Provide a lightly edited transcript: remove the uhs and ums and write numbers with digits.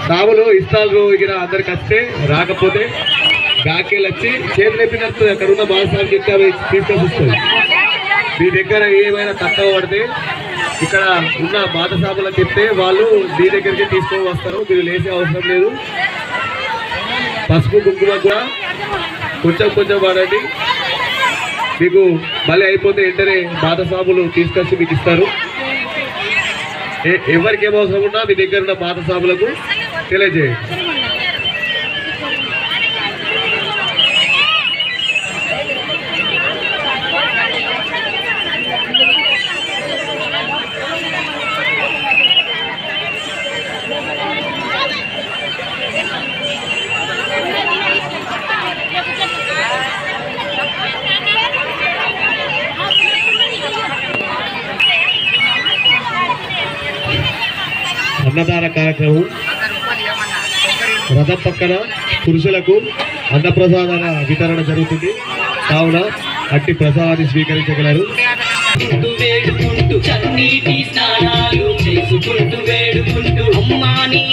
సాములు ఇస్తారు ఇక్కడ అందరికి వస్తే రాకపోతే బ్యాక్కెళ్ళి వచ్చి చేతులు ఎప్పినట్టు అక్కడ ఉన్న బాలస్వామి చెప్తే అవి తీసుకొస్తుంది. మీ దగ్గర ఏమైనా తక్కువ పడితే ఇక్కడ ఉన్న బాధసాములకు చెప్తే వాళ్ళు మీ దగ్గరికి తీసుకొని వస్తారు. మీరు లేచే అవసరం లేదు. పసుపు కుంకుమ కూడా కొంచెం కొంచెం వాడండి. మీకు మళ్ళీ అయిపోతే వెంటనే బాధసాములు తీసుకొచ్చి మీకు ఇస్తారు. ఎవరికి ఏం అవసరం ఉన్నా మీ దగ్గర ఉన్న బాధసాములకు తెలియజేయండి. అన్నదాన కార్యక్రమం రథం పక్కన పురుషులకు అన్నప్రసాదాల వితరణ జరుగుతుంది. కావున అట్టి ప్రసాదాన్ని స్వీకరించగలరు. వేడుకుంటూ చన్నీటి స్నానాలు చేసుకుంటూ వేడుకుంటూ అమ్మా నీ